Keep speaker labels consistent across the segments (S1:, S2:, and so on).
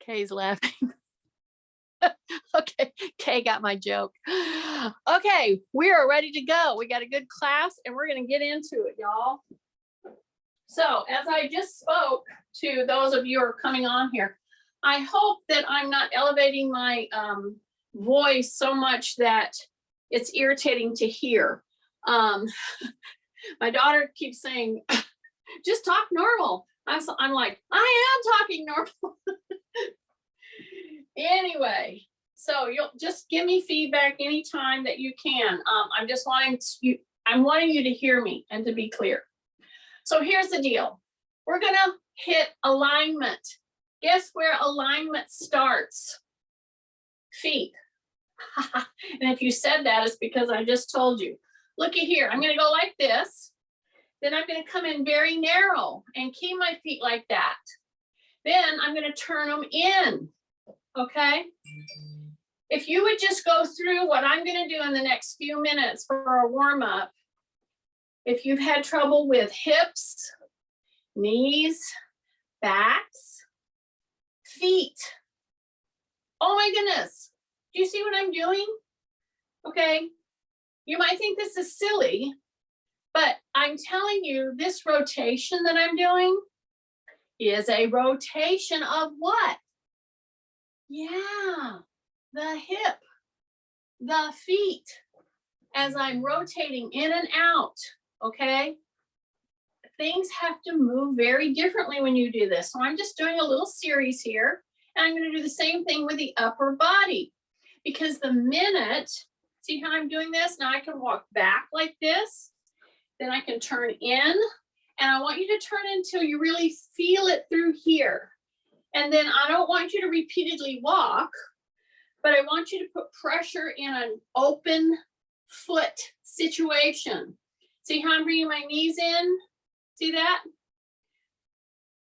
S1: Kay's laughing. Okay, Kay got my joke. Okay, we are ready to go. We got a good class and we're going to get into it, y'all. So, as I just spoke to those of you who are coming on here, I hope that I'm not elevating my voice so much that it's irritating to hear. My daughter keeps saying, just talk normal. I'm like, I am talking normal. Anyway, so you'll just give me feedback anytime that you can. I'm wanting you to hear me and to be clear. So here's the deal. We're gonna hit alignment. Guess where alignment starts? Feet. And if you said that, it's because I just told you. Looky here, I'm gonna go like this. Then I'm gonna come in very narrow and keep my feet like that. Then I'm gonna turn them in, okay? If you would just go through what I'm gonna do in the next few minutes for a warm up. If you've had trouble with hips, knees, backs, feet. Oh my goodness. Do you see what I'm doing? Okay. You might think this is silly, but I'm telling you, this rotation that I'm doing is a rotation of what? Yeah, the hip, the feet, as I'm rotating in and out, okay? Things have to move very differently when you do this. So I'm just doing a little series here, and I'm going to do the same thing with the upper body, because the minute, see how I'm doing this? Now I can walk back like this, then I can turn in, and I want you to turn until you really feel it through here. And then I don't want you to repeatedly walk, but I want you to put pressure in an open foot situation. See how I'm bringing my knees in? See that?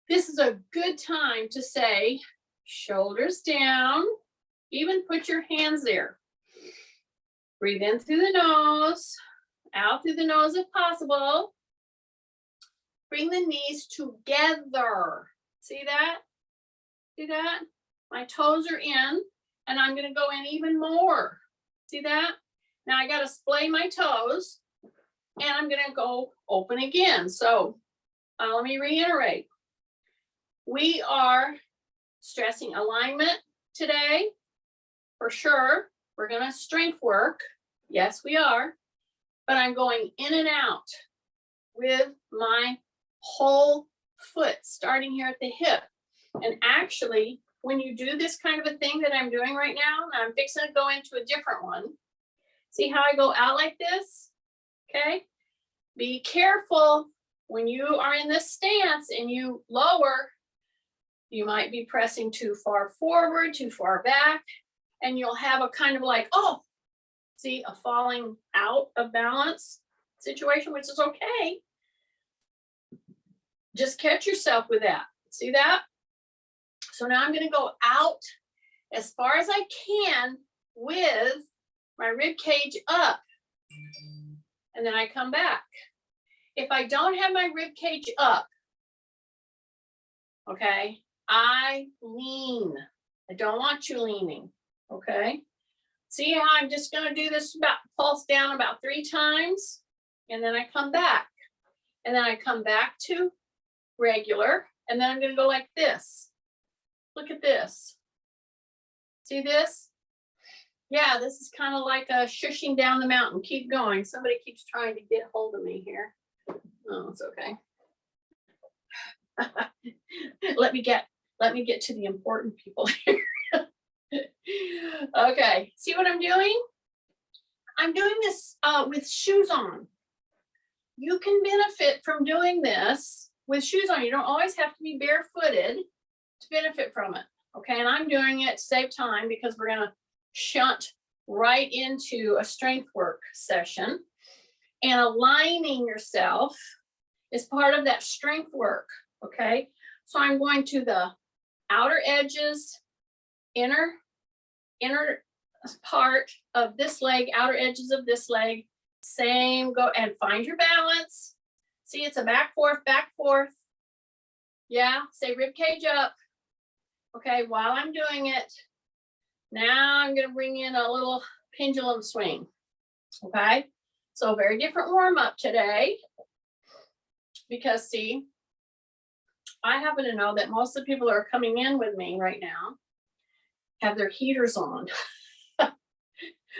S1: This is a good time to say, shoulders down, even put your hands there. Breathe in through the nose, out through the nose if possible. Bring the knees together. See that? See that? My toes are in, and I'm going to go in even more. See that? Now I got to splay my toes, and I'm going to go open again. So let me reiterate. We are stressing alignment today, for sure. We're going to strength work. Yes, we are. But I'm going in and out with my whole foot, starting here at the hip. And actually, when you do this kind of a thing that I'm doing right now, I'm fixing to go into a different one. See how I go out like this? Okay. Be careful when you are in this stance and you lower, you might be pressing too far forward, too far back, and you'll have a kind of like, oh, see, a falling out of balance situation, which is okay. Just catch yourself with that. See that? So now I'm going to go out as far as I can with my rib cage up. And then I come back. If I don't have my rib cage up, okay, I lean. I don't want you leaning, okay? See how I'm just going to do this about pulse down about 3 times, and then I come back. And then I come back to regular, and then I'm going to go like this. Look at this. See this? Yeah, this is kind of like a shushing down the mountain. Keep going. Somebody keeps trying to get hold of me here. Oh, it's okay. Let me get to the important people here. Okay, see what I'm doing? I'm doing this with shoes on. You can benefit from doing this with shoes on. You don't always have to be barefooted to benefit from it. Okay, and I'm doing it to save time because we're gonna shunt right into a strength work session. And aligning yourself is part of that strength work, okay? So I'm going to the outer edges, inner part of this leg, outer edges of this leg, same, go and find your balance. See, it's a back, forth, back, forth. Yeah, say rib cage up. Okay, while I'm doing it, now I'm going to bring in a little pendulum swing. Okay, so very different warm up today, because see, I happen to know that most of the people who are coming in with me right now have their heaters on.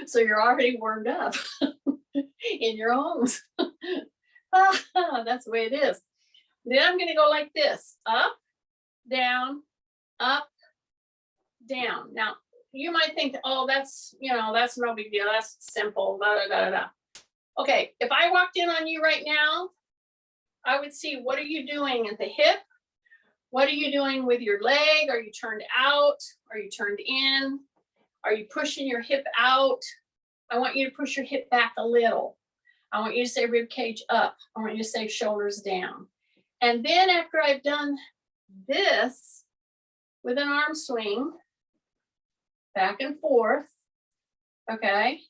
S1: So you're already warmed up in your homes. That's the way it is. Then I'm going to go like this, up, down, up, down. Now, you might think, oh, that's no big deal. That's simple. Da, da, da, da. Okay, if I walked in on you right now, I would see, what are you doing at the hip? What are you doing with your leg? Are you turned out? Are you turned in? Are you pushing your hip out? I want you to push your hip back a little. I want you to say rib cage up. I want you to say shoulders down. And then after I've done this with an arm swing, back and forth, okay,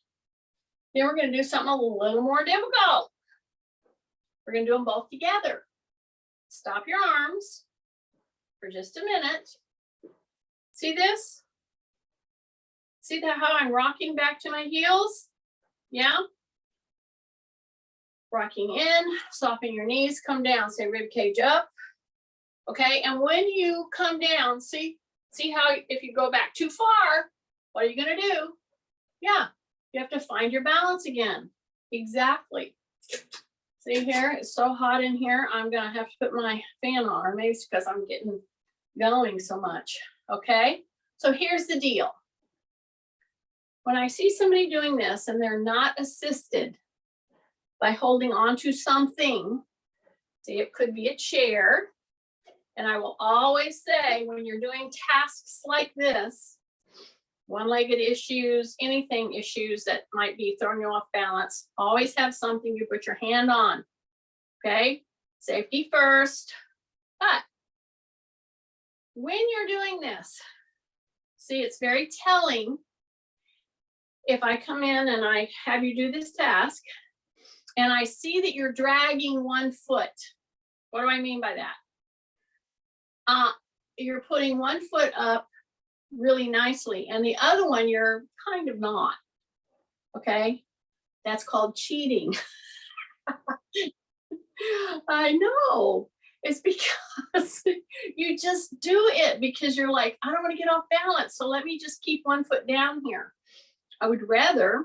S1: then we're going to do something a little more difficult. We're going to do them both together. Stop your arms for just a minute. See this? See that how I'm rocking back to my heels? Yeah? Rocking in, soften your knees, come down, say rib cage up. Okay, and when you come down, see how if you go back too far, what are you gonna do? Yeah, you have to find your balance again. Exactly. See here, it's so hot in here, I'm gonna have to put my fan on, or maybe it's because I'm getting going so much. Okay, so here's the deal. When I see somebody doing this and they're not assisted by holding on to something, see, it could be a chair. And I will always say, when you're doing tasks like this, one-legged issues, anything issues that might be throwing you off balance, always have something you put your hand on. Okay, safety first. But when you're doing this, see, it's very telling if I come in and I have you do this task and I see that you're dragging one foot. What do I mean by that? You're putting one foot up really nicely and the other one you're kind of not. Okay, that's called cheating. I know. It's because you just do it because you're like, I don't want to get off balance, so let me just keep one foot down here. I would rather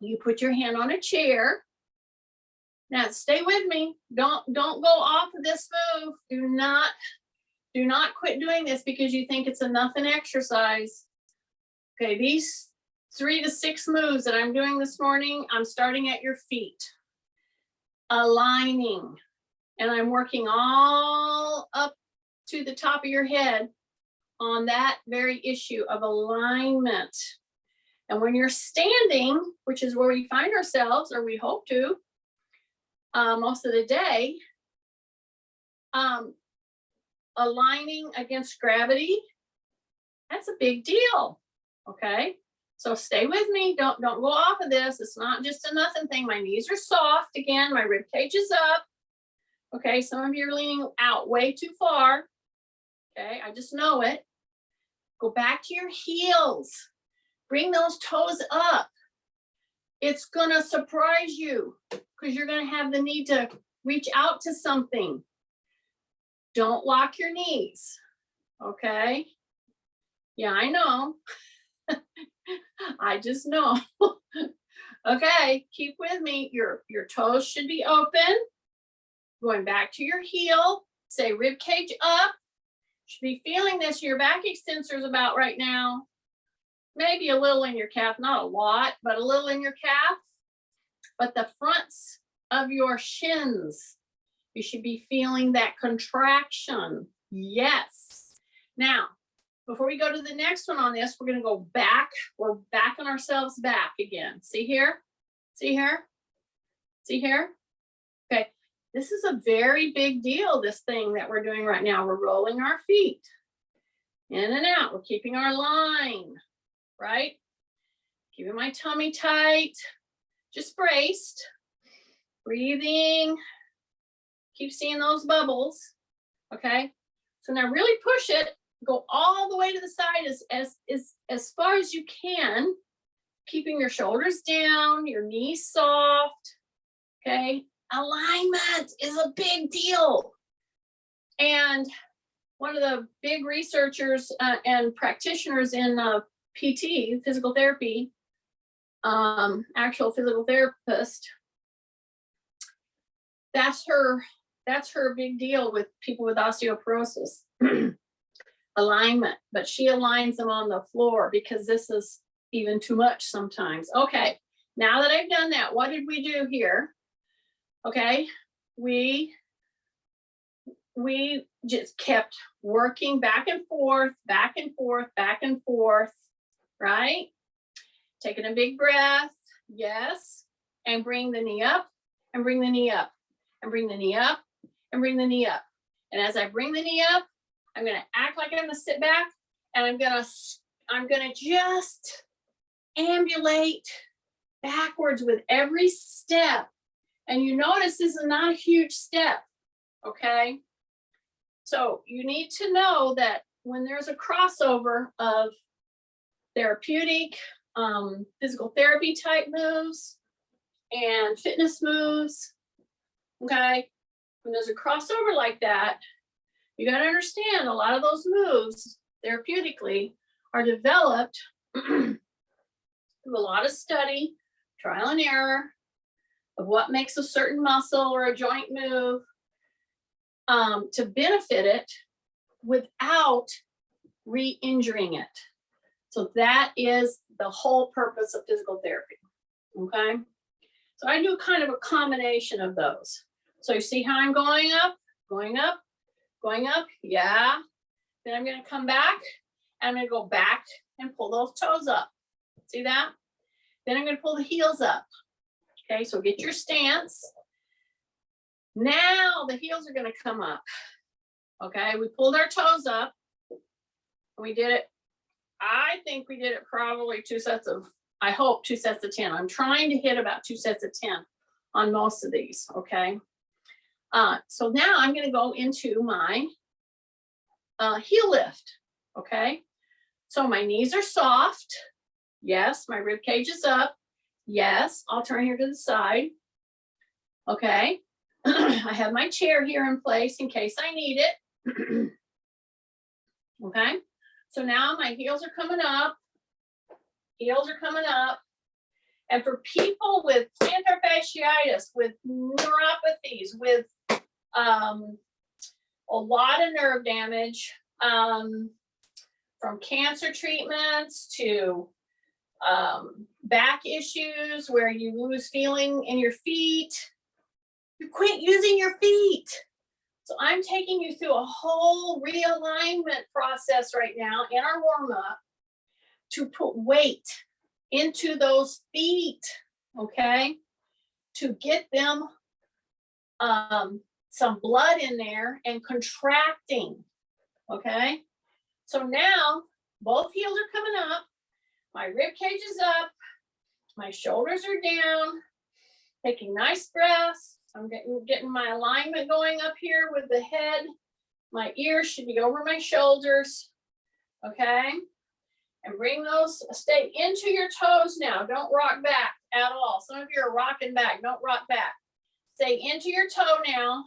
S1: you put your hand on a chair. Now stay with me. Don't go off of this move. Do not quit doing this because you think it's a nothing exercise. Okay, these 3 to 6 moves that I'm doing this morning, I'm starting at your feet, aligning, and I'm working all up to the top of your head on that very issue of alignment. And when you're standing, which is where we find ourselves, or we hope to, most of the day, aligning against gravity, that's a big deal. Okay, so stay with me. Don't go off of this. It's not just a nothing thing. My knees are soft again. My rib cage is up. Okay, some of you are leaning out way too far. Okay, I just know it. Go back to your heels. Bring those toes up. It's gonna surprise you because you're gonna have the need to reach out to something. Don't lock your knees. Okay? Yeah, I know. I just know. Okay, keep with me. Your toes should be open. Going back to your heel. Say rib cage up. Should be feeling this. Your back extensors about right now. Maybe a little in your calf, not a lot, but a little in your calf. But the fronts of your shins, you should be feeling that contraction. Yes. Now, before we go to the next one on this, we're going to go back. We're backing ourselves back again. See here? See here? See here? Okay. This is a very big deal, this thing that we're doing right now. We're rolling our feet in and out. We're keeping our line, right? Keeping my tummy tight, just braced, breathing. Keep seeing those bubbles, okay? So now really push it Go all the way to the side as far as you can, keeping your shoulders down, your knees soft. Okay, alignment is a big deal. And one of the big researchers and practitioners in PT, physical therapy, actual physical therapist, that's her big deal with people with osteoporosis. Alignment, but she aligns them on the floor because this is even too much sometimes. Okay, now that I've done that, what did we do here? Okay, we just kept working back and forth, back and forth, back and forth, right? Taking a big breath, yes, and bring the knee up, and bring the knee up, and bring the knee up, and bring the knee up. And as I bring the knee up, I'm gonna act like I'm gonna sit back, and I'm gonna just ambulate backwards with every step. And you notice this is not a huge step, okay? So you need to know that when there's a crossover of therapeutic, physical therapy type moves and fitness moves, okay? When there's a crossover like that, you got to understand a lot of those moves therapeutically are developed through a lot of study, trial and error of what makes a certain muscle or a joint move to benefit it without re-injuring it. So that is the whole purpose of physical therapy, okay? So I do kind of a combination of those. So you see how I'm going up, going up, going up, yeah. Then I'm gonna come back, and I'm gonna go back and pull those toes up. See that? Then I'm gonna pull the heels up. Okay, so get your stance. Now the heels are gonna come up. Okay, we pulled our toes up. We did it, I think we did it probably I hope 2 sets of 10. I'm trying to hit about 2 sets of 10 on most of these, okay? So now I'm gonna go into my heel lift, okay? So my knees are soft. Yes, my rib cage is up. Yes, I'll turn here to the side. Okay, I have my chair here in place in case I need it. Okay, so now my heels are coming up. Heels are coming up. And for people with plantar fasciitis, with neuropathies, with a lot of nerve damage, from cancer treatments to back issues where you lose feeling in your feet, you quit using your feet. So I'm taking you through a whole realignment process right now in our warm-up to put weight into those feet, okay? To get them some blood in there and contracting, okay? So now both heels are coming up, my rib cage is up, my shoulders are down, taking nice breaths. I'm getting my alignment going up here with the head. My ears should be over my shoulders, okay? And bring those, stay into your toes now. Don't rock back at all. Some of you are rocking back. Don't rock back. Stay into your toe now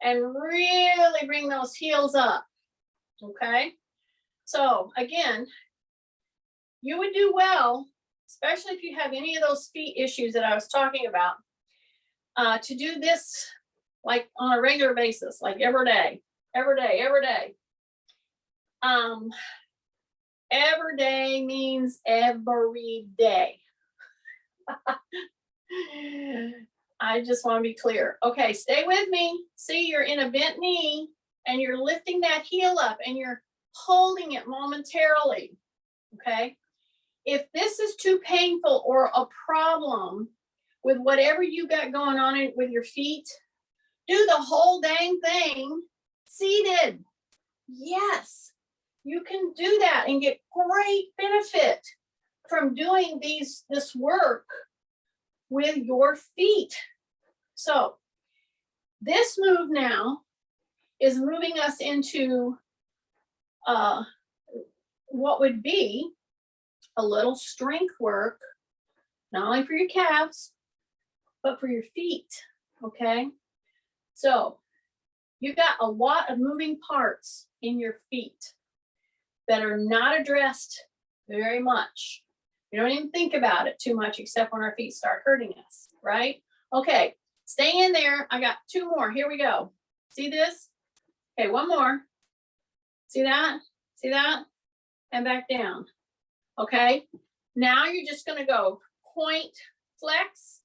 S1: and really bring those heels up, okay? So again, you would do well, especially if you have any of those feet issues that I was talking about, to do this like on a regular basis, like every day, every day, every day. Every day means every day. I just want to be clear. Okay, stay with me. See, you're in a bent knee and you're lifting that heel up and you're holding it momentarily, okay? If this is too painful or a problem with whatever you got going on with your feet, do the whole dang thing seated. Yes, you can do that and get great benefit from doing this work with your feet. So this move now is moving us into what would be a little strength work, not only for your calves, but for your feet, okay? So you got a lot of moving parts in your feet that are not addressed very much. We don't even think about it too much except when our feet start hurting us, right? Okay, stay in there. I got 2 more. Here we go. See this? Okay, 1 more. See that? See that? And back down. Okay, now you're just going to go point, flex,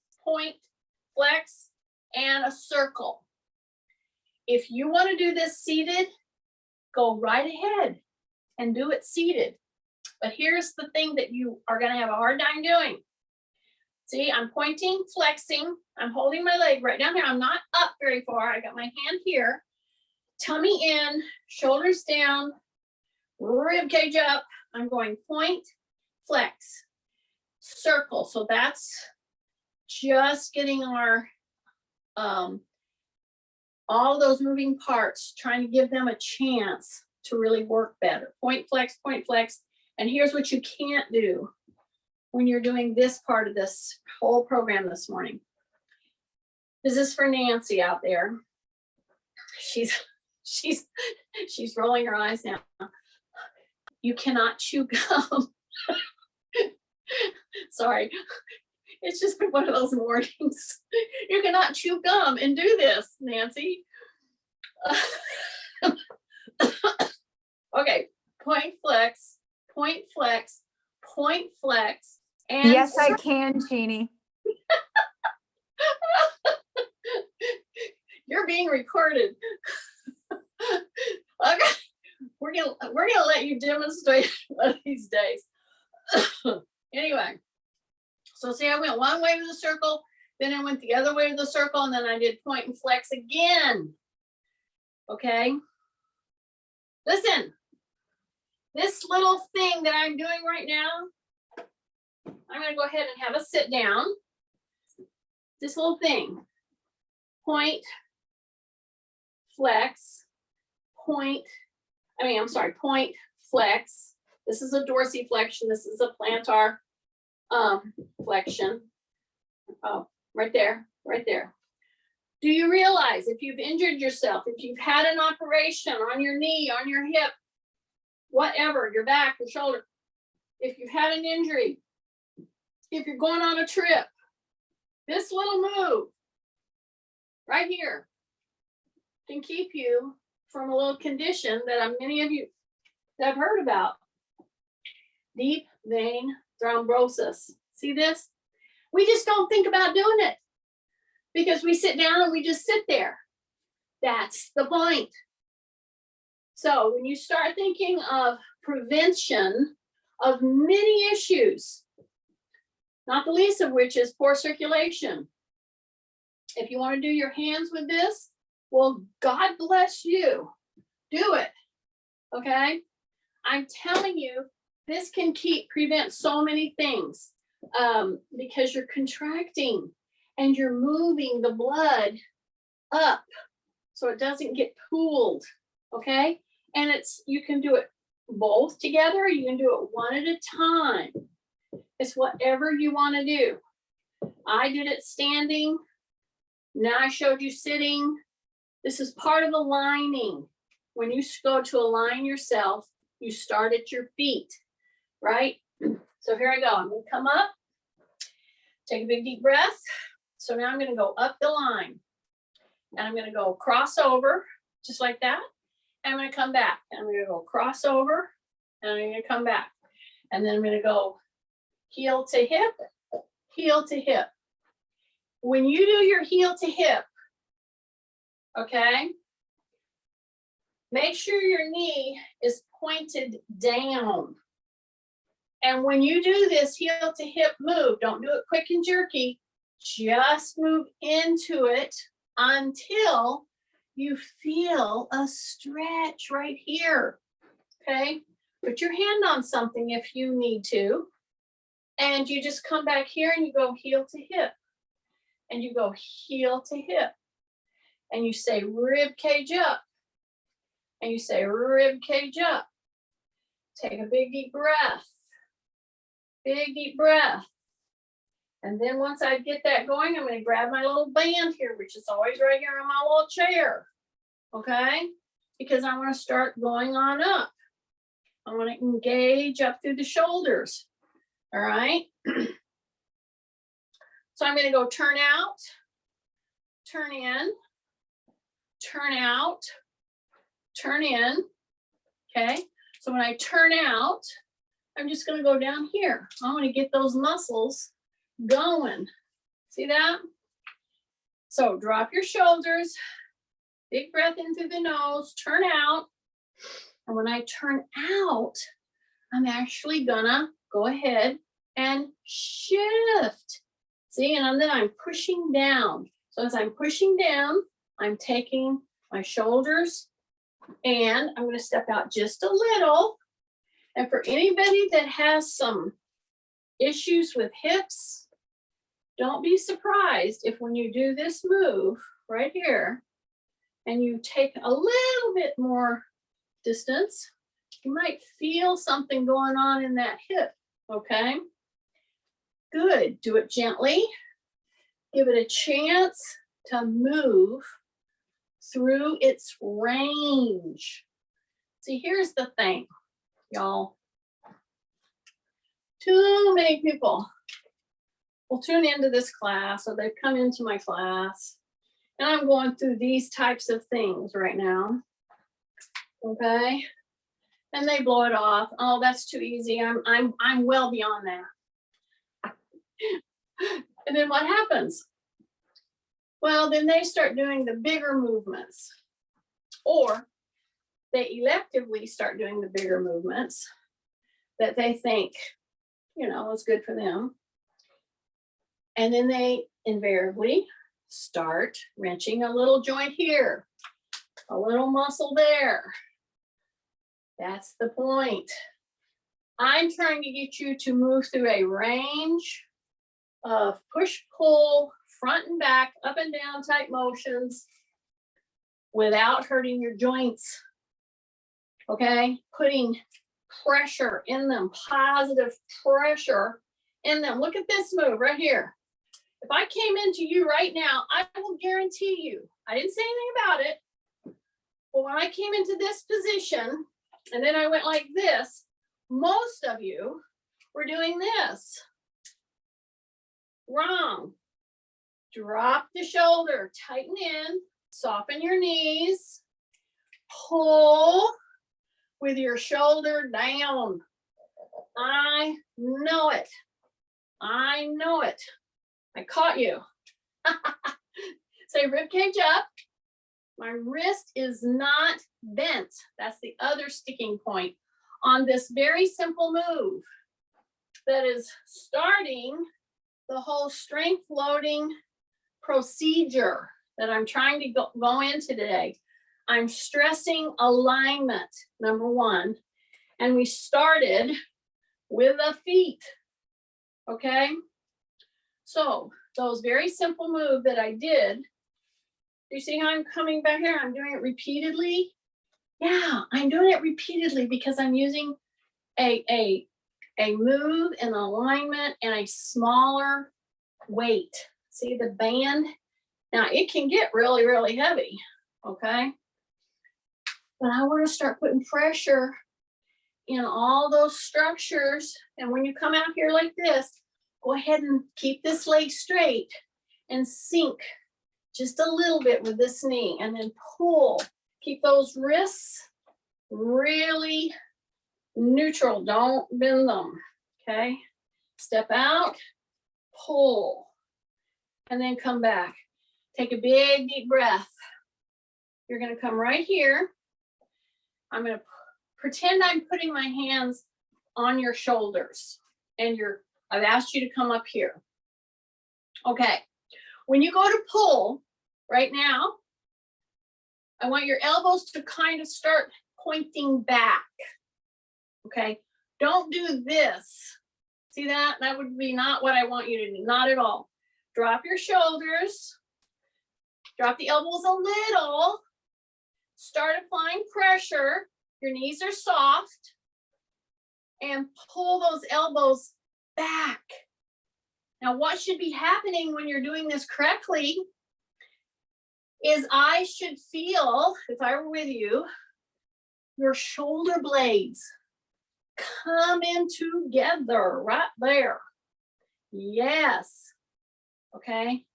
S1: and a circle. If you want to do this seated, go right ahead and do it seated. But here's the thing that you are going to have a hard time doing. See, I'm pointing, flexing. I'm holding my leg right down here. I'm not up very far. I got my hand here. Tummy in, shoulders down, rib cage up. I'm going point, flex, circle. So that's just getting our all those moving parts, trying to give them a chance to really work better. Point, flex, point, flex. And here's what you can't do when you're doing this part of this whole program this morning. This is for Nancy out there. She's rolling her eyes now. You cannot chew gum. Sorry. It's just been one of those mornings. You cannot chew gum and do this, Nancy. Okay, point, flex, point, flex, point, flex, and
S2: yes, I can, Jeannie.
S1: You're being recorded. Okay, we're gonna let you demonstrate one of these days. Anyway, so see, I went one way with the circle, then I went the other way with the circle, and then I did point and flex again. Okay. Listen, this little thing that I'm doing right now, I'm going to go ahead and have a sit down. This little thing, point, flex, point, point, flex. This is a dorsiflexion. This is a plantar flexion. Oh, right there, right there. Do you realize if you've injured yourself, if you've had an operation on your knee, on your hip, whatever, your back, your shoulder, if you've had an injury, if you're going on a trip, this little move right here can keep you from a little condition that many of you have heard about. Deep vein thrombosis. See this? We just don't think about doing it because we sit down and we just sit there. That's the point. So when you start thinking of prevention of many issues, not the least of which is poor circulation. If you want to do your hands with this, well, God bless you. Do it. Okay? I'm telling you, this can prevent so many things because you're contracting and you're moving the blood up so it doesn't get pooled. Okay? And you can do it both together, or you can do it one at a time. It's whatever you want to do. I did it standing. Now I showed you sitting. This is part of aligning. When you go to align yourself, you start at your feet, right? So here I go. I'm going to come up, take a big deep breath. So now I'm going to go up the line. And I'm going to go cross over, just like that. And I'm going to come back. And I'm going to go cross over, and I'm going to come back. And then I'm going to go heel to hip, heel to hip. When you do your heel to hip, okay, make sure your knee is pointed down. And when you do this heel to hip move, don't do it quick and jerky, just move into it until you feel a stretch right here, okay? Put your hand on something if you need to, and you just come back here and you go heel to hip, and you go heel to hip, and you say rib cage up, and you say rib cage up, Take a big deep breath. Big deep breath. And then once I get that going, I'm going to grab my little band here, which is always right here on my little chair. Okay? Because I want to start going on up. I want to engage up through the shoulders. All right? So I'm going to go turn out, turn in, turn out, turn in. Okay? So when I turn out, I'm just going to go down here. I want to get those muscles going. See that? So drop your shoulders, big breath in through the nose, turn out. And when I turn out, I'm actually gonna go ahead and shift. See, and then I'm pushing down. So as I'm pushing down, I'm taking my shoulders and I'm gonna step out just a little. And for anybody that has some issues with hips, don't be surprised if when you do this move right here and you take a little bit more distance, you might feel something going on in that hip, okay? Good, do it gently. Give it a chance to move through its range. See, here's the thing, y'all. Too many people will tune into this class, or they've come into my class, and I'm going through these types of things right now. Okay, and they blow it off. Oh, that's too easy. I'm well beyond that. And then what happens? Well, then they start doing the bigger movements, or they electively start doing the bigger movements that they think, is good for them. And then they invariably start wrenching a little joint here, a little muscle there. That's the point. I'm trying to get you to move through a range of push-pull, front and back, up and down type motions without hurting your joints. Okay? Putting pressure in them, positive pressure in them. Look at this move right here. If I came into you right now, I will guarantee you, I didn't say anything about it, but when I came into this position, and then I went like this, most of you were doing this. Wrong. Drop the shoulder, tighten in, soften your knees, pull with your shoulder down. I know it. I know it. I caught you. Say rib cage up. My wrist is not bent. That's the other sticking point on this very simple move that is starting the whole strength loading procedure that I'm trying to go into today. I'm stressing alignment, number one. And we started with the feet. Okay? So those very simple move that I did, you see how I'm coming back here? I'm doing it repeatedly. Yeah, I'm doing it repeatedly because I'm using a move and alignment and a smaller weight. See the band? Now it can get really, really heavy, okay? But I want to start putting pressure in all those structures. And when you come out here like this, go ahead and keep this leg straight and sink just a little bit with this knee and then pull. Keep those wrists really neutral. Don't bend them, okay? Step out, pull, and then come back. Take a big deep breath. You're gonna come right here. I'm gonna pretend I'm putting my hands on your shoulders and I've asked you to come up here. Okay, when you go to pull right now, I want your elbows to kind of start pointing back. Okay, don't do this. See that? That would be not what I want you to do, not at all. Drop your shoulders, drop the elbows a little, start applying pressure. Your knees are soft. and pull those elbows back. Now, what should be happening when you're doing this correctly is I should feel, if I were with you, your shoulder blades come in together right there. Yes. Okay.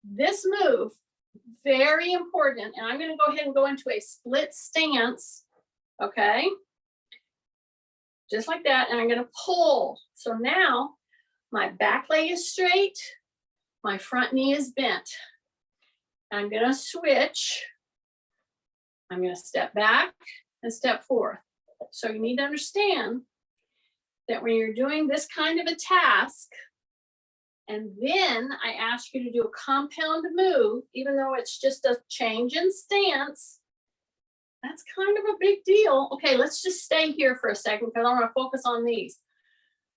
S1: This move, very important. And I'm going to go ahead and go into a split stance. Okay. Just like that. And I'm going to pull. So now my back leg is straight. My front knee is bent. I'm going to switch. I'm going to step back and step forth. So you need to understand that when you're doing this kind of a task, and then I ask you to do a compound move, even though it's just a change in stance, that's kind of a big deal. Okay, let's just stay here for a second because I want to focus on these.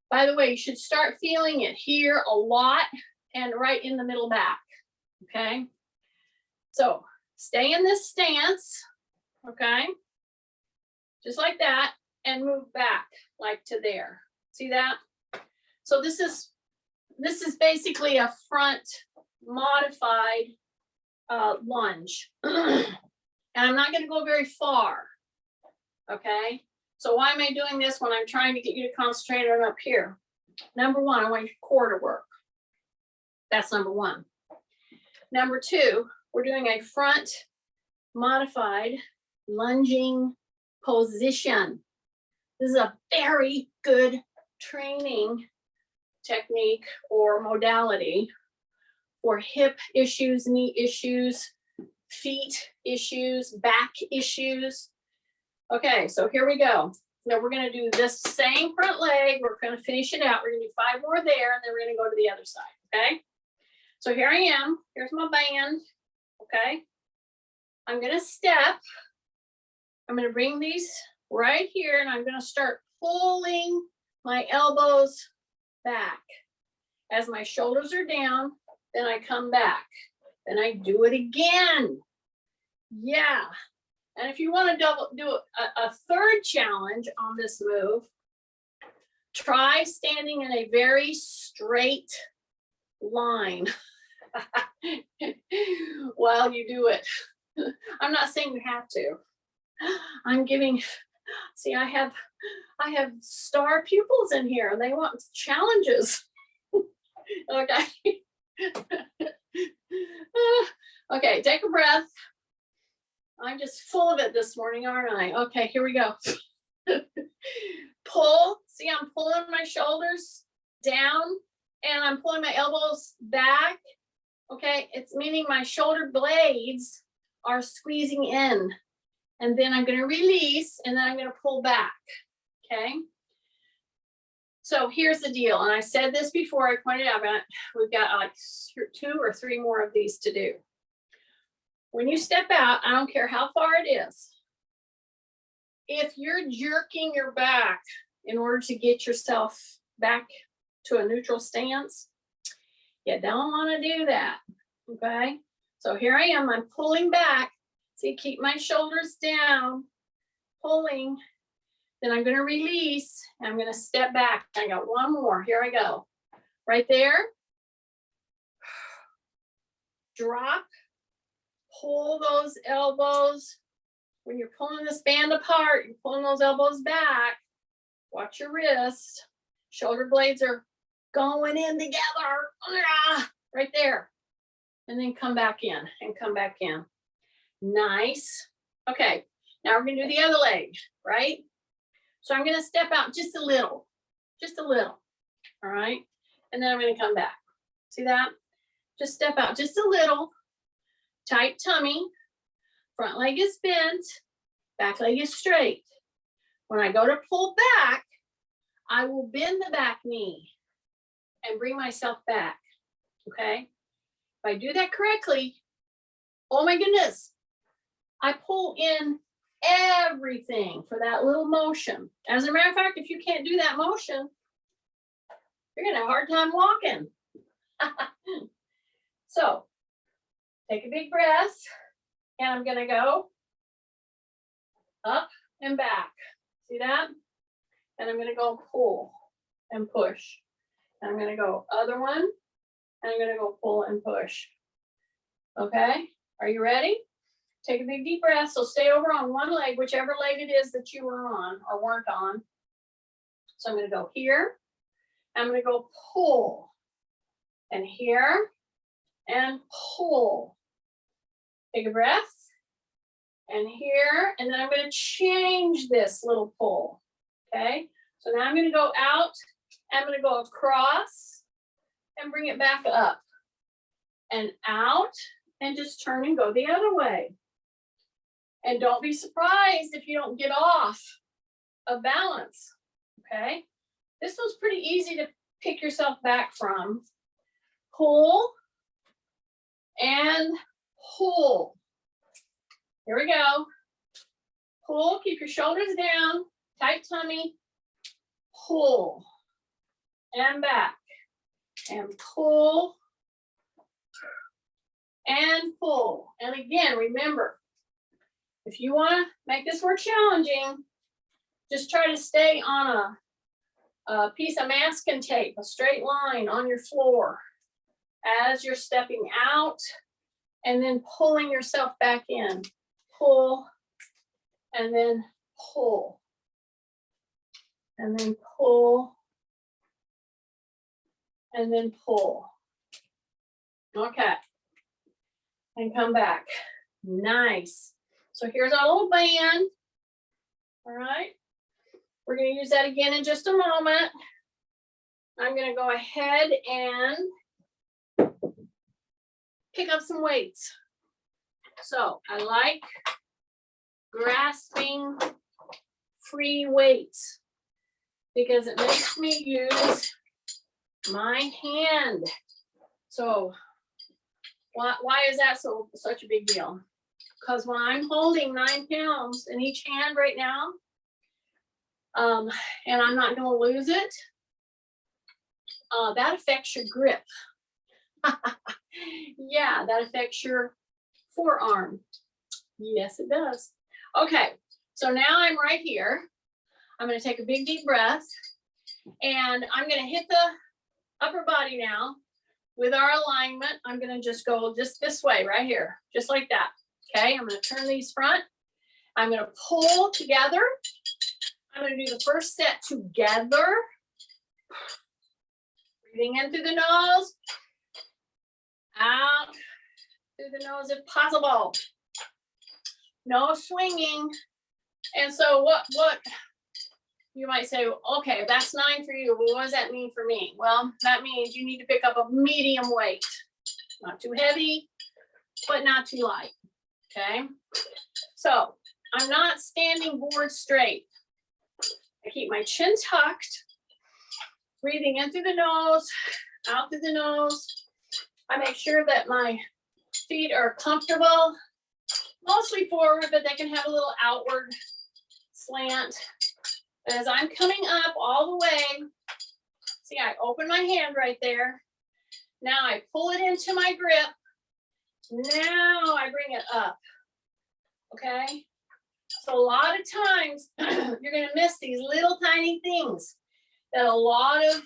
S1: By the way, you should start feeling it here a lot and right in the middle back. Okay, so stay in this stance. Okay, just like that, and move back like to there. See that? So this is basically a front modified lunge. And I'm not going to go very far. Okay, so why am I doing this when I'm trying to get you to concentrate on up here? Number one, I want your core to work. That's number one. Number two, we're doing a front modified lunging position. This is a very good training technique or modality for hip issues, knee issues, feet issues, back issues. Okay, so here we go. Now we're going to do this same front leg. We're going to finish it out. We're going to do 5 more there, and then we're going to go to the other side. Okay, so here I am. Here's my band. Okay, I'm going to step. I'm going to bring these right here, and I'm going to start pulling my elbows back. As my shoulders are down, then I come back. Then I do it again. Yeah. And if you want to do a third challenge on this move, try standing in a very straight line while you do it. I'm not saying you have to. I'm giving, see, I have star pupils in here and they want challenges. Okay. Okay, take a breath. I'm just full of it this morning, aren't I? Okay, here we go. Pull. See, I'm pulling my shoulders down and I'm pulling my elbows back. Okay, it's meaning my shoulder blades are squeezing in. And then I'm going to release and then I'm going to pull back. Okay. So here's the deal. And I said this before, I pointed out, but we've got like 2 or 3 more of these to do. When you step out, I don't care how far it is. If you're jerking your back in order to get yourself back to a neutral stance, you don't want to do that. Okay. So here I am, I'm pulling back. See, keep my shoulders down, pulling. Then I'm going to release. And I'm going to step back. I got 1 more. Here I go. Right there. Drop. Pull those elbows. When you're pulling this band apart, you're pulling those elbows back. Watch your wrist. Shoulder blades are going in together. Right there. And then come back in and come back in. Nice. Okay. Now we're going to do the other leg, right? So I'm going to step out just a little. All right. And then I'm going to come back. See that? Just step out just a little. Tight tummy. Front leg is bent. Back leg is straight. When I go to pull back, I will bend the back knee and bring myself back. Okay. If I do that correctly, oh my goodness, I pull in everything for that little motion. As a matter of fact, if you can't do that motion, you're going to have a hard time walking. So take a big breath, and I'm going to go up and back. See that? and I'm gonna go pull and push. And I'm gonna go other one, and I'm gonna go pull and push. Okay, are you ready? Take a big deep breath. So stay over on one leg, whichever leg it is that you were on or weren't on. So I'm gonna go here. I'm gonna go pull, and here, and pull. Take a breath, and here, and then I'm gonna change this little pull, okay? So now I'm gonna go out, I'm gonna go across, and bring it back up, and out, and just turn and go the other way. And don't be surprised if you don't get off of balance, okay? This was pretty easy to pick yourself back from. Pull, and pull. Here we go. Pull, keep your shoulders down, tight tummy, pull, and back, and pull, and pull. And again, remember, if you want to make this more challenging, just try to stay on a piece of masking tape, a straight line on your floor as you're stepping out and then pulling yourself back in. Pull, and then pull, and then pull, and then pull. Okay, and come back. Nice. So here's our little band. All right, we're going to use that again in just a moment. I'm going to go ahead and pick up some weights. So I like grasping free weights because it makes me use my hand. So why is that such a big deal? Because when I'm holding 9 pounds in each hand right now, and I'm not going to lose it, that affects your grip. Yeah, that affects your forearm. Yes, it does. Okay, so now I'm right here. I'm going to take a big deep breath, and I'm going to hit the upper body now with our alignment. I'm going to just go just this way right here, just like that. Okay, I'm going to turn these front. I'm going to pull together. I'm going to do the first set together. Breathing in through the nose, out through the nose if possible. No swinging. And so what you might say, okay, if that's 9 for you, well, what does that mean for me? Well, that means you need to pick up a medium weight. Not too heavy, but not too light. Okay? So I'm not standing board straight. I keep my chin tucked, breathing in through the nose, out through the nose. I make sure that my feet are comfortable, mostly forward, but they can have a little outward slant. As I'm coming up all the way, see, I open my hand right there. Now I pull it into my grip. Now I bring it up. Okay? So a lot of times you're going to miss these little tiny things that a lot of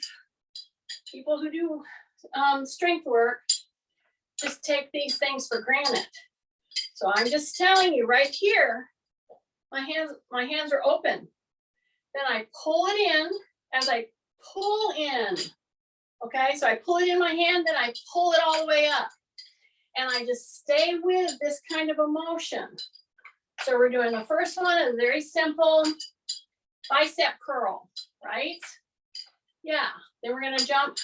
S1: people who do strength work just take these things for granted. So I'm just telling you right here, my hands are open. Then I pull it in as I pull in. Okay, so I pull it in my hand, then I pull it all the way up. And I just stay with this kind of a motion. So we're doing the first one, a very simple bicep curl, right? Yeah, then we're gonna jump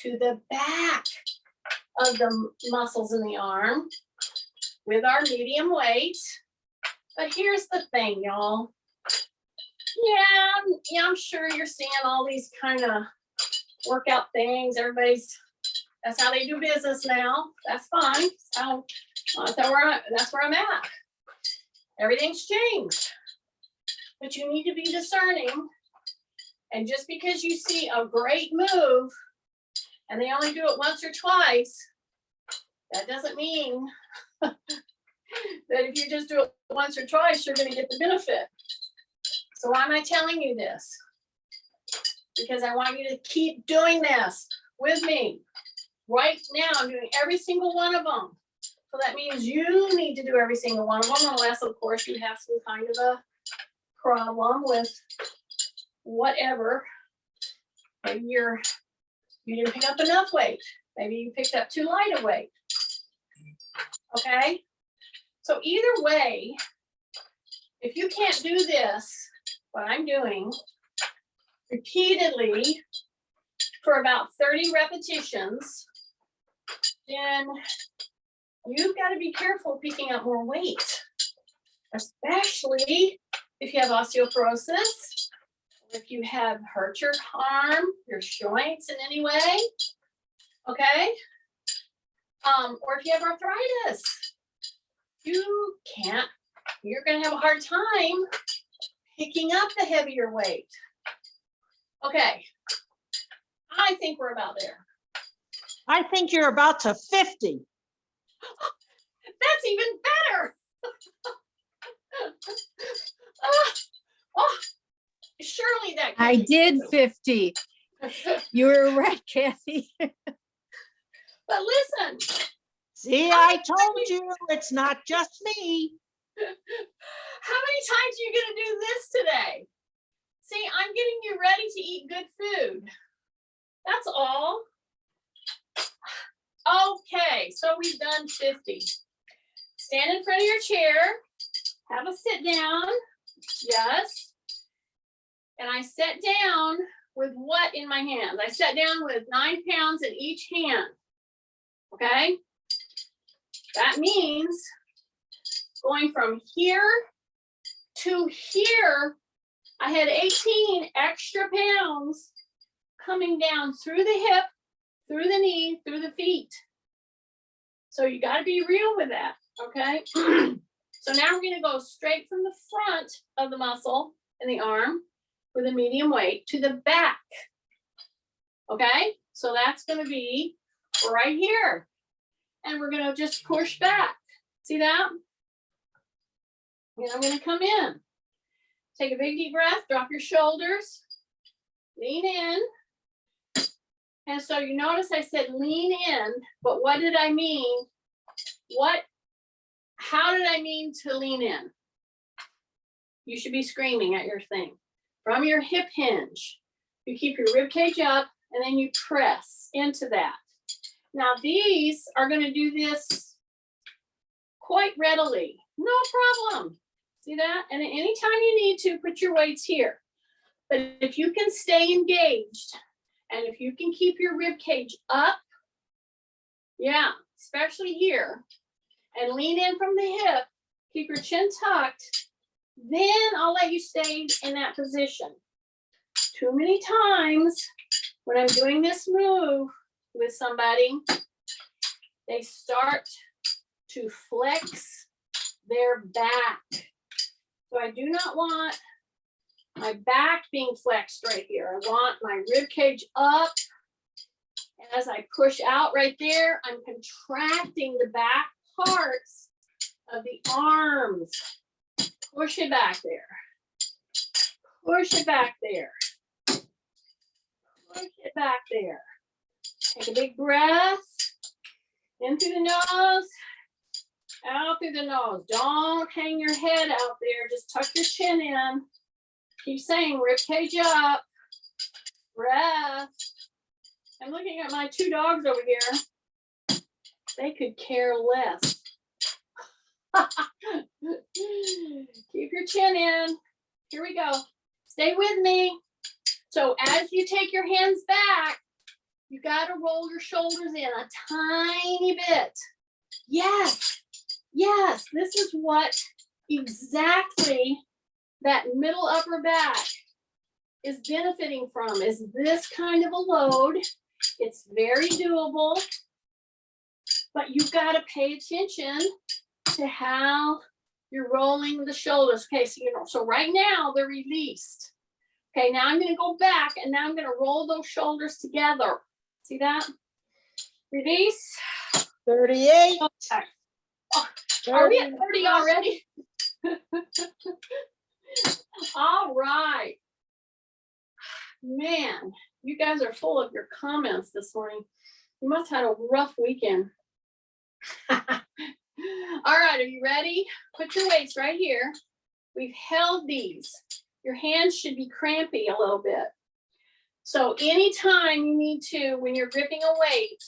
S1: to the back of the muscles in the arm with our medium weight. But here's the thing, y'all. Yeah, I'm sure you're seeing all these kind of workout things. That's how they do business now. That's fine. That's where I'm at. Everything's changed. But you need to be discerning. And just because you see a great move and they only do it once or twice, that doesn't mean that if you just do it once or twice, you're going to get the benefit. So why am I telling you this? because I want you to keep doing this with me. Right now, I'm doing every single one of them. So that means you need to do every single one of them, unless, of course, you have some kind of a problem with whatever. Maybe you didn't pick up enough weight. Maybe you picked up too light a weight. Okay? So either way, if you can't do this, what I'm doing, repeatedly for about 30 repetitions, then you've got to be careful picking up more weight, especially if you have osteoporosis, if you have hurt your arm, your joints in any way, okay? Or if you have arthritis, you're gonna have a hard time picking up the heavier weight. Okay, I think we're about there.
S2: I think you're about to 50.
S1: That's even better. Oh, surely that.
S3: I did 50. You were right, Kathy.
S1: But listen.
S2: See, I told you it's not just me.
S1: How many times are you going to do this today? See, I'm getting you ready to eat good food. That's all. Okay, so we've done 50. Stand in front of your chair. Have a sit down. Yes. And I sat down with what in my hands? I sat down with 9 pounds in each hand. Okay? That means going from here to here, I had 18 extra pounds coming down through the hip, through the knee, through the feet. So you got to be real with that, okay? So now we're going to go straight from the front of the muscle in the arm with a medium weight to the back, okay? So that's going to be right here. And we're going to just push back. See that? And I'm going to come in. Take a big deep breath, drop your shoulders, lean in. And so you notice I said lean in, but what did I mean? How did I mean to lean in? You should be screaming at your thing. From your hip hinge, you keep your rib cage up and then you press into that. Now these are going to do this quite readily. No problem. See that? And anytime you need to, put your weights here. But if you can stay engaged and if you can keep your rib cage up, yeah, especially here, and lean in from the hip, keep your chin tucked, then I'll let you stay in that position. Too many times when I'm doing this move with somebody, they start to flex their back. So I do not want my back being flexed right here. I want my rib cage up. And as I push out right there, I'm contracting the back parts of the arms. Push it back there. Push it back there. Push it back there. Take a big breath. In through the nose. Out through the nose. Don't hang your head out there. Just tuck your chin in. Keep saying rib cage up. Breath. I'm looking at my 2 dogs over here. They could care less. Keep your chin in. Here we go. Stay with me. So as you take your hands back, you got to roll your shoulders in a tiny bit. Yes. Yes. This is what exactly that middle upper back is benefiting from, is this kind of a load. It's very doable, but you've got to pay attention to how you're rolling the shoulders. Okay, so right now they're released. Okay, now I'm going to go back and now I'm going to roll those shoulders together. See that? Release.
S2: 38.
S1: Okay. Oh, are we at 30 already? All right. Man, you guys are full of your comments this morning. You must have had a rough weekend. All right, are you ready? Put your weights right here. We've held these. Your hands should be crampy a little bit. So anytime you need to, when you're gripping a weight,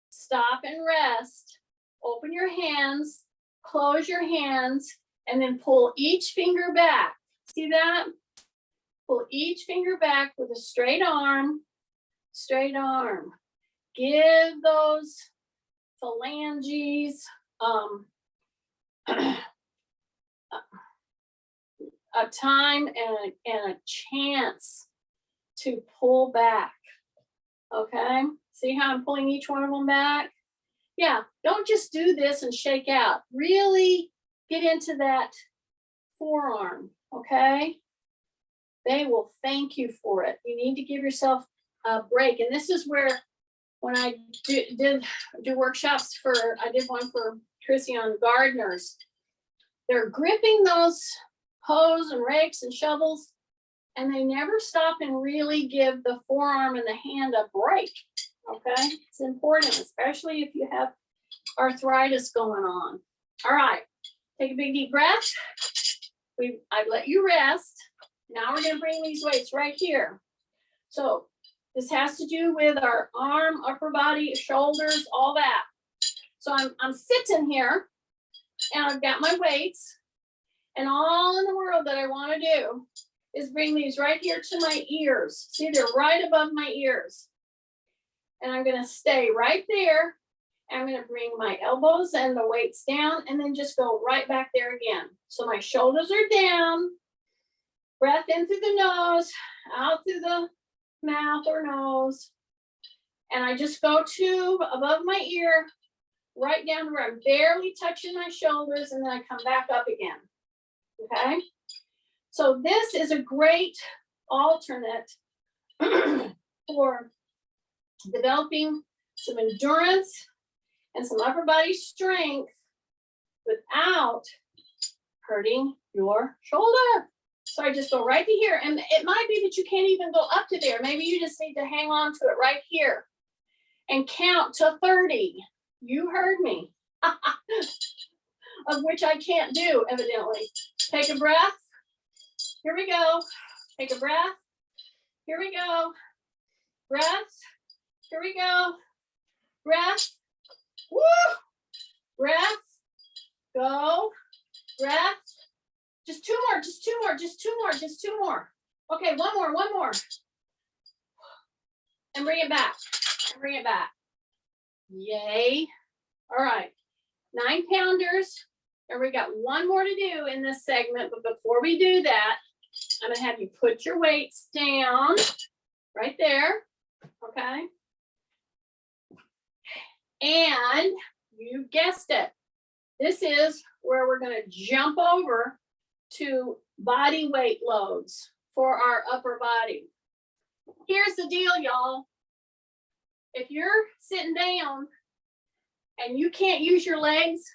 S1: stop and rest, open your hands, close your hands, and then pull each finger back. See that? Pull each finger back with a straight arm, straight arm. Give those phalanges a time and a chance to pull back. Okay, see how I'm pulling each one of them back? Yeah, don't just do this and shake out. Really get into that forearm, okay? They will thank you for it. You need to give yourself a break. And this is where, when I do workshops I did one for Chrissy on gardeners. They're gripping those hoes and rakes and shovels, and they never stop and really give the forearm and the hand a break, okay? It's important, especially if you have arthritis going on. All right, take a big deep breath. I've let you rest. Now we're gonna bring these weights right here. So this has to do with our arm, upper body, shoulders, all that. So I'm sitting here and I've got my weights, and all in the world that I want to do is bring these right here to my ears. See, they're right above my ears. And I'm gonna stay right there. I'm gonna bring my elbows and the weights down and then just go right back there again. So my shoulders are down, breath in through the nose, out through the mouth or nose. And I just go to above my ear, right down to where I'm barely touching my shoulders, and then I come back up again. Okay, so this is a great alternate for developing some endurance and some upper body strength without hurting your shoulder. So I just go right to here, and it might be that you can't even go up to there. Maybe you just need to hang on to it right here and count to 30. You heard me. Of which I can't do, evidently. Take a breath. Here we go. Take a breath. Here we go. Breath. Here we go. Breath. Woo! Breath. Go. Breath. Just two more, just two more, just two more, just two more. Okay, one more. And bring it back. Bring it back. Yay. All right. 9 pounders. And we got one more to do in this segment, but before we do that, I'm gonna have you put your weights down right there, okay? And you guessed it. This is where we're gonna jump over to body weight loads for our upper body. Here's the deal, y'all. If you're sitting down and you can't use your legs,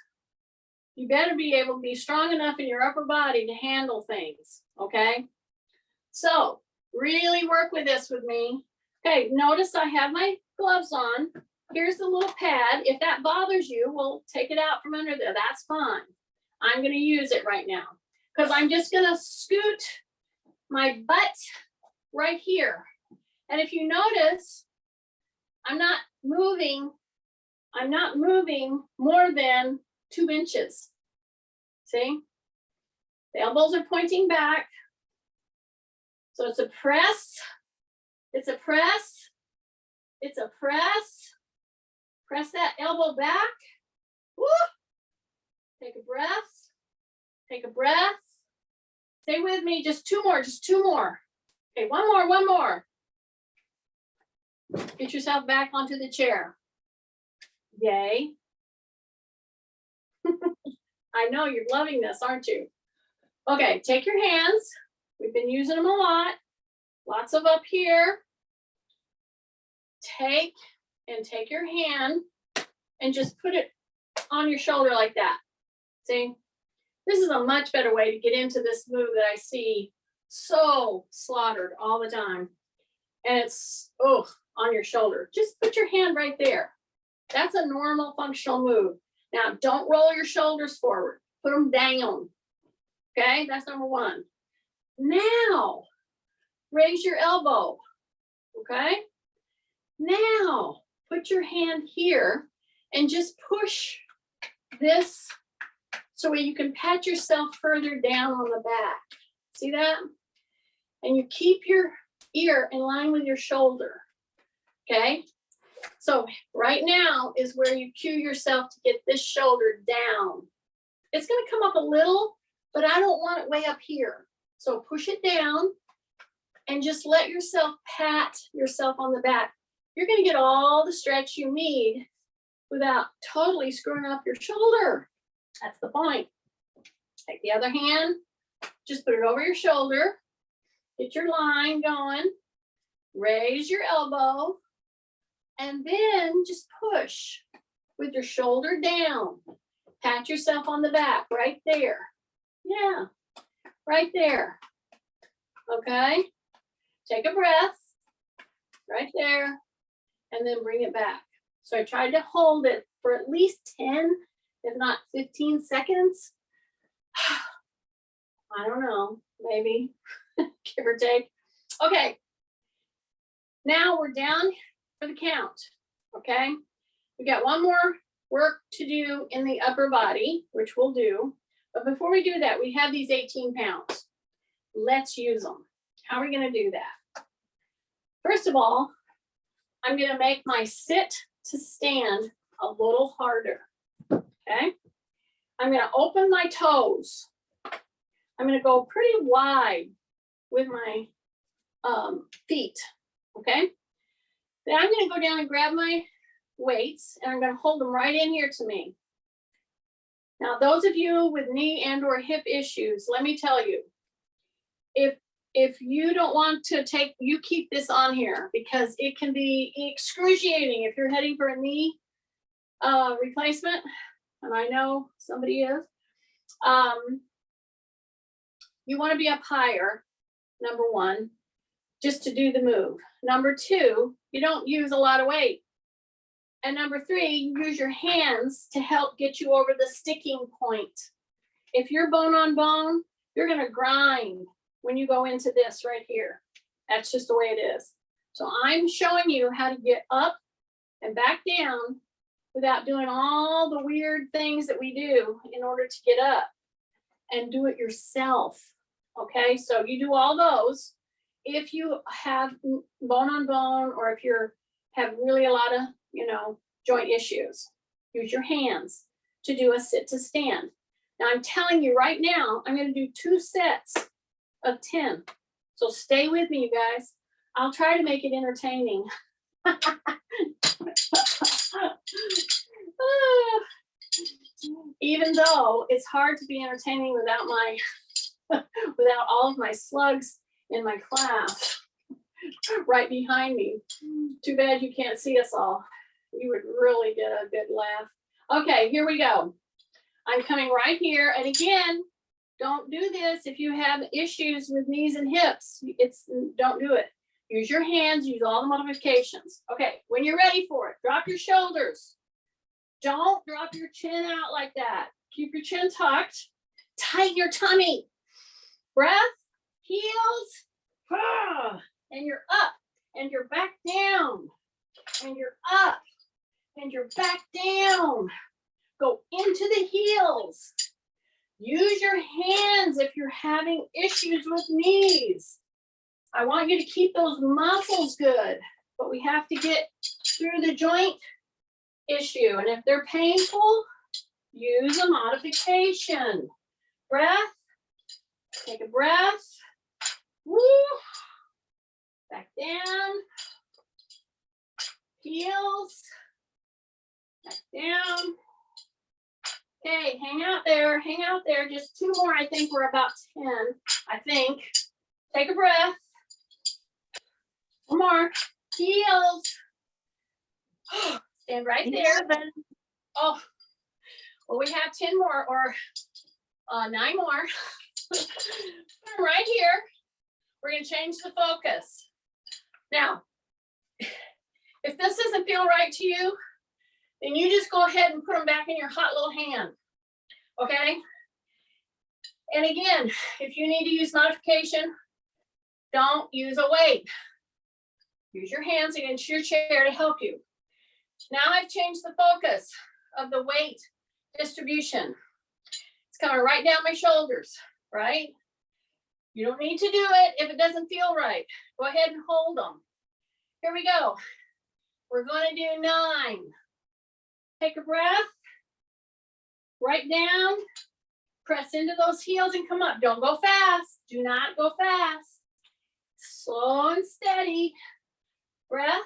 S1: you better be able to be strong enough in your upper body to handle things, okay? So really work with this with me. Okay, notice I have my gloves on. Here's the little pad. If that bothers you, we'll take it out from under there. That's fine. I'm gonna use it right now because I'm just gonna scoot my butt right here. And if you notice, I'm not moving more than 2 inches. See? The elbows are pointing back. So it's a press. It's a press. It's a press. Press that elbow back. Woo! Take a breath. Take a breath. Stay with me. Just 2 more. Just 2 more. Okay, one more. Get yourself back onto the chair. Yay. I know you're loving this, aren't you? Okay, take your hands. We've been using them a lot. Lots of up here. Take your hand and just put it on your shoulder like that. See? This is a much better way to get into this move that I see so slaughtered all the time. and it's, oh, on your shoulder. Just put your hand right there. That's a normal functional move. Now, don't roll your shoulders forward. Put them down. Okay, that's number one. Now, raise your elbow. Okay? Now, put your hand here and just push this so you can pat yourself further down on the back. See that? And you keep your ear in line with your shoulder. Okay? So right now is where you cue yourself to get this shoulder down. It's going to come up a little, but I don't want it way up here. So push it down and just let yourself pat yourself on the back. You're going to get all the stretch you need without totally screwing up your shoulder. That's the point. Take the other hand, just put it over your shoulder, get your line going, raise your elbow, and then just push with your shoulder down. Pat yourself on the back right there. Yeah, right there. Okay? Take a breath right there and then bring it back. So I tried to hold it for at least 10, if not 15 seconds. I don't know, maybe, give or take. Okay, now we're down for the count, okay? We got one more work to do in the upper body, which we'll do. But before we do that, we have these 18 pounds. Let's use them. How are we gonna do that? First of all, I'm gonna make my sit to stand a little harder, okay? I'm gonna open my toes. I'm gonna go pretty wide with my feet, okay? Then I'm gonna go down and grab my weights and I'm gonna hold them right in here to me. Now, those of you with knee and or hip issues, let me tell you, if you don't want to you keep this on here because it can be excruciating if you're heading for a knee replacement, and I know somebody is. You want to be up higher, number one, just to do the move. Number two, you don't use a lot of weight. And number three, use your hands to help get you over the sticking point. If you're bone on bone, you're going to grind when you go into this right here. That's just the way it is. So I'm showing you how to get up and back down without doing all the weird things that we do in order to get up, and do it yourself. Okay, so you do all those. If you have bone on bone, or if you're have really a lot of, joint issues, use your hands to do a sit to stand. Now I'm telling you right now, I'm going to do 2 sets of 10. So stay with me, you guys. I'll try to make it entertaining. Even though it's hard to be entertaining without without all of my slugs in my class right behind me. Too bad you can't see us all. You would really get a good laugh. Okay, here we go. I'm coming right here. And again, don't do this if you have issues with knees and hips. Don't do it. Use your hands, use all the modifications. Okay, when you're ready for it, drop your shoulders. Don't drop your chin out like that. Keep your chin tucked. Tighten your tummy. Breath, heels, and you're up, and you're back down, and you're up, and you're back down. Go into the heels. Use your hands if you're having issues with knees. I want you to keep those muscles good, but we have to get through the joint issue. And if they're painful, use a modification. Breath, take a breath. Woo. Back down. Heels. Back down. Okay, hang out there, hang out there. Just 2 more. I think we're about 10. I think. Take a breath. 1 more. Heels. Stand right there.
S2: 11.
S1: Oh, well, we have 10 more or 9 more. Right here. We're going to change the focus. Now, if this doesn't feel right to you, then you just go ahead and put them back in your hot little hand, okay? And again, if you need to use modification, don't use a weight. Use your hands against your chair to help you. Now I've changed the focus of the weight distribution. It's coming right down my shoulders, right? You don't need to do it if it doesn't feel right. Go ahead and hold them. Here we go. We're going to do 9. Take a breath. Right down. Press into those heels and come up. Don't go fast. Do not go fast. Slow and steady. Breath.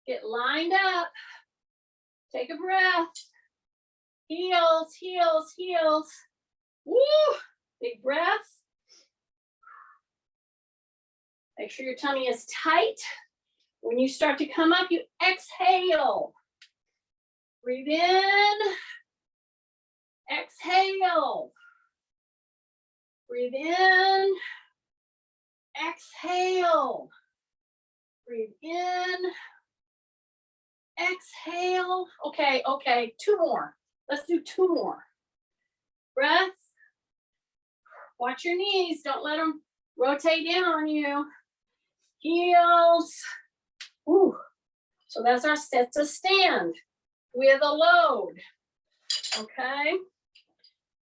S1: Get lined up. Take a breath. Heels, heels, heels. Woo! Big breath. Make sure your tummy is tight. When you start to come up, you exhale. Breathe in. Exhale. Breathe in. Exhale. Breathe in. Exhale. Okay, okay. 2 more. Let's do 2 more. Breath. Watch your knees. Don't let them rotate in on you. Heels. Ooh. So that's our set to stand with a load. Okay.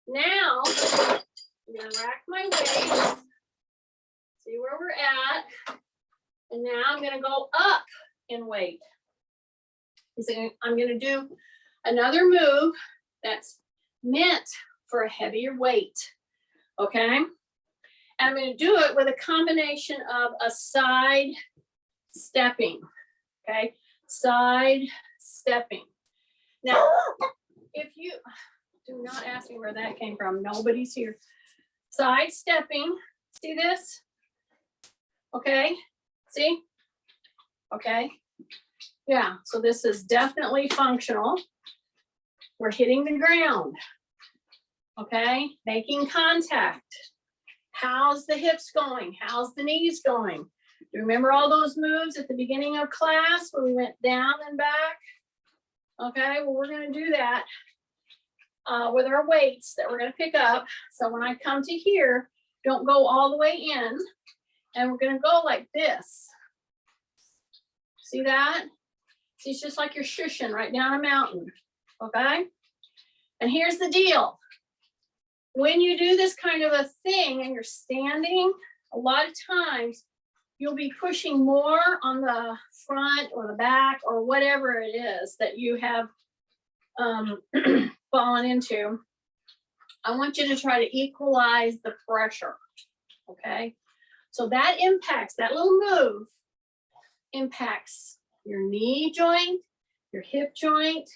S1: Now, I'm going to rack my weight. See where we're at. And now I'm going to go up in weight. I'm going to do another move that's meant for a heavier weight. Okay. And I'm going to do it with a combination of a side stepping. Okay. Side stepping. Now, if you do not ask me where that came from, nobody's here. Side stepping. See this? Okay. See? Okay. Yeah. So this is definitely functional. We're hitting the ground. Okay. Making contact. How's the hips going? How's the knees going? Do you remember all those moves at the beginning of class where we went down and back? Okay, well, we're going to do that with our weights that we're going to pick up. So when I come to here, don't go all the way in. And we're going to go like this. See that? See, it's just like you're shushing right down a mountain. Okay? And here's the deal. When you do this kind of a thing and you're standing, a lot of times you'll be pushing more on the front or the back or whatever it is that you have fallen into. I want you to try to equalize the pressure, okay? So that impacts, that little move impacts your knee joint, your hip joint,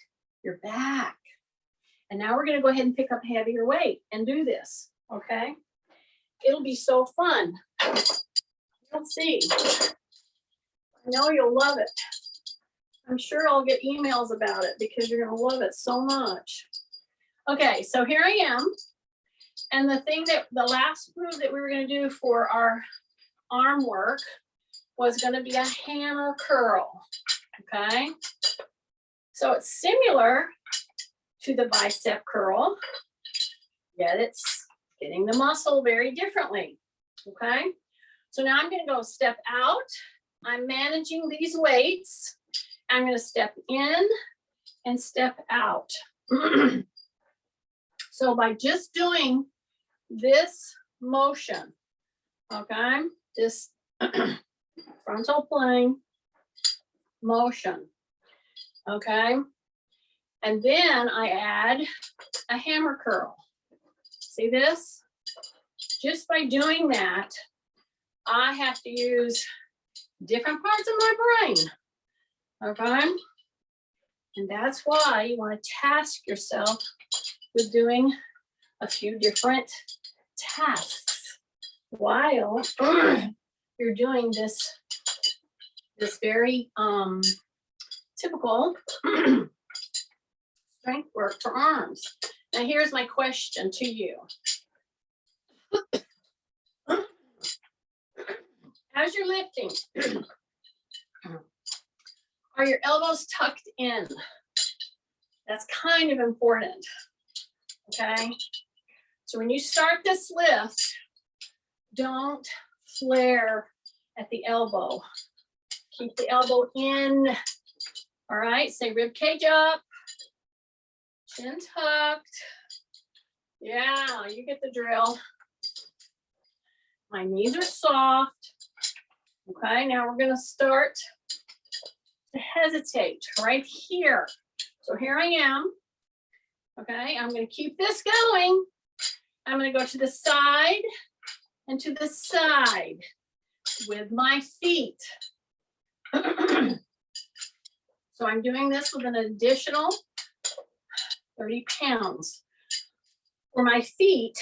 S1: your back. And now we're gonna go ahead and pick up heavier weight and do this, okay? It'll be so fun. You'll see. I know you'll love it. I'm sure I'll get emails about it because you're gonna love it so much. Okay, so here I am. And the last move that we were gonna do for our arm work was gonna be a hammer curl, okay? So it's similar to the bicep curl, yet it's getting the muscle very differently, okay? So now I'm gonna go step out. I'm managing these weights. I'm gonna step in and step out. So by just doing this motion, okay, this frontal plane motion, okay, and then I add a hammer curl. See this? Just by doing that, I have to use different parts of my brain, okay? And that's why you want to task yourself with doing a few different tasks while you're doing this very typical strength work for arms. Now here's my question to you. As you're lifting, Are your elbows tucked in? That's kind of important, okay? So when you start this lift, don't flare at the elbow. Keep the elbow in. All right, say rib cage up, chin tucked. Yeah, you get the drill. My knees are soft. Okay, now we're gonna start to hesitate right here. So here I am. Okay, I'm gonna keep this going. I'm gonna go to the side and to the side with my feet. So I'm doing this with an additional 30 pounds for my feet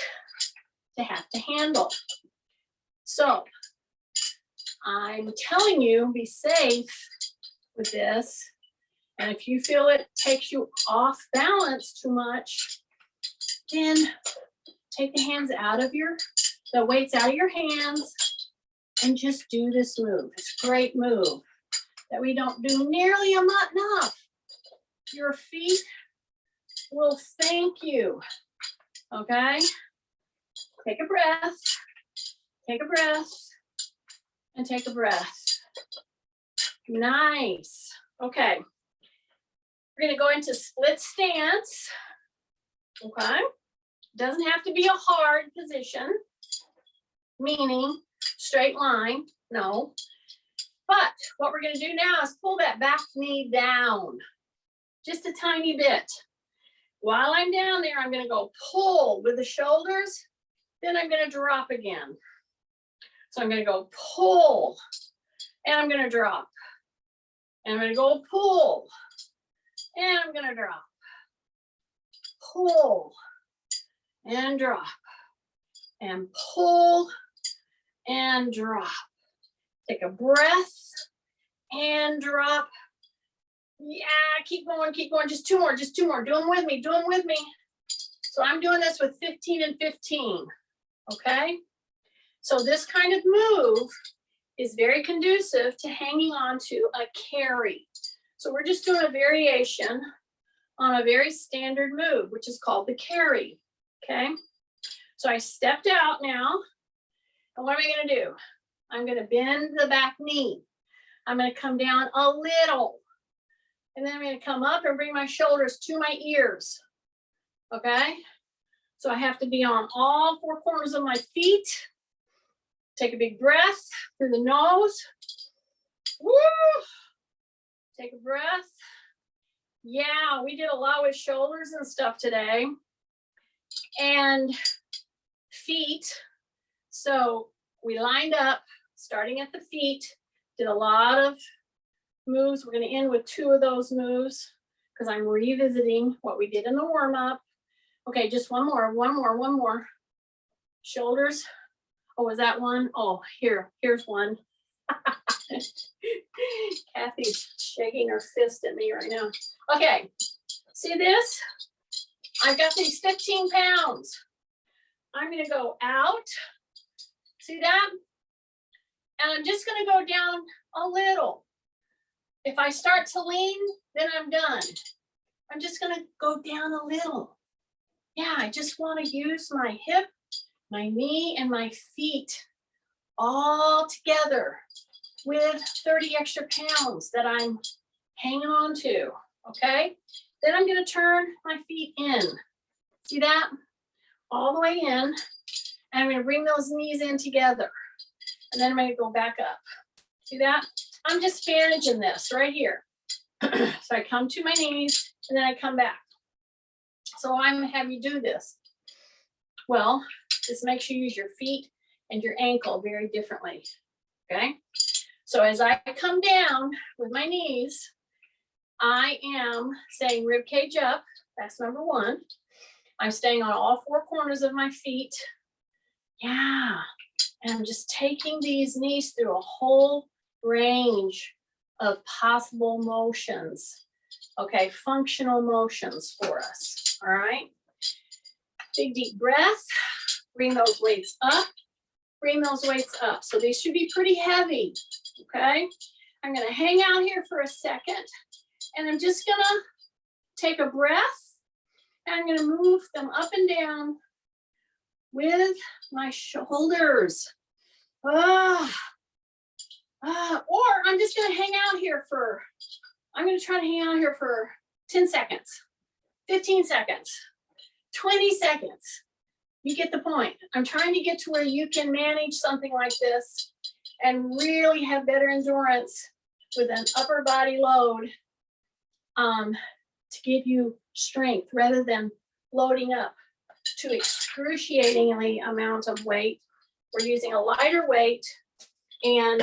S1: to have to handle. So I'm telling you, be safe with this. And if you feel it takes you off balance too much, then take the hands out of the weights out of your hands and just do this move. It's a great move that we don't do nearly enough. Your feet will thank you. Okay? Take a breath, take a breath, and take a breath. Nice. Okay. We're gonna go into split stance. Okay? Doesn't have to be a hard position, meaning straight line, no. But what we're gonna do now is pull that back knee down, just a tiny bit. While I'm down there, I'm gonna go pull with the shoulders, then I'm gonna drop again. So I'm gonna go pull, and I'm gonna drop. And I'm gonna go pull, and I'm gonna drop. Pull, and drop. And pull, and drop. Take a breath, and drop. Yeah, keep going, just two more, do them with me, So I'm doing this with 15 and 15, okay? So this kind of move is very conducive to hanging on to a carry. So we're just doing a variation on a very standard move, which is called the carry, okay? So I stepped out now, and what am I gonna do? I'm gonna bend the back knee. I'm gonna come down a little. And then I'm gonna come up and bring my shoulders to my ears, okay? So I have to be on all four corners of my feet. Take a big breath through the nose. Woo! Take a breath. Yeah, we did a lot with shoulders and stuff today. And feet. So we lined up, starting at the feet, did a lot of moves. We're going to end with two of those moves because I'm revisiting what we did in the warm-up. Okay, just one more. Shoulders. Oh, was that one? Oh, here's one. Kathy's shaking her fist at me right now. Okay, see this? I've got these 15 pounds. I'm going to go out. See that? And I'm just going to go down a little. If I start to lean, then I'm done. I'm just gonna go down a little. Yeah, I just wanna use my hip, my knee, and my feet all together with 30 extra pounds that I'm hanging on to, okay? Then I'm gonna turn my feet in. See that? All the way in. And I'm gonna bring those knees in together. And then I'm gonna go back up. See that? I'm just managing this right here. So I come to my knees and then I come back. So I'm gonna have you do this. Well, this makes you use your feet and your ankle very differently, okay? So as I come down with my knees, I am saying rib cage up, that's number one. I'm staying on all four corners of my feet. Yeah, and I'm just taking these knees through a whole range of possible motions, okay, functional motions for us, all right? Big deep breath, bring those weights up, bring those weights up. So they should be pretty heavy, okay? I'm gonna hang out here for a second, and I'm just gonna take a breath, and I'm gonna move them up and down with my shoulders. Or I'm just gonna hang out here for, I'm gonna try to hang out here for 10 seconds, 15 seconds, 20 seconds. You get the point. I'm trying to get to where you can manage something like this and really have better endurance with an upper body load to give you strength rather than loading up to excruciatingly amount of weight. We're using a lighter weight and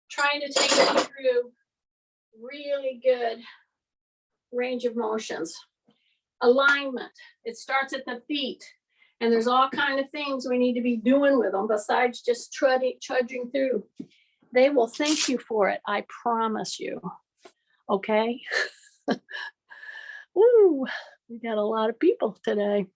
S1: trying to take you through really good range of motions. Alignment, it starts at the feet, and there's all kinds of things we need to be doing with them besides just trudging through. They will thank you for it, I promise you. Okay? Ooh, we got a lot of people today.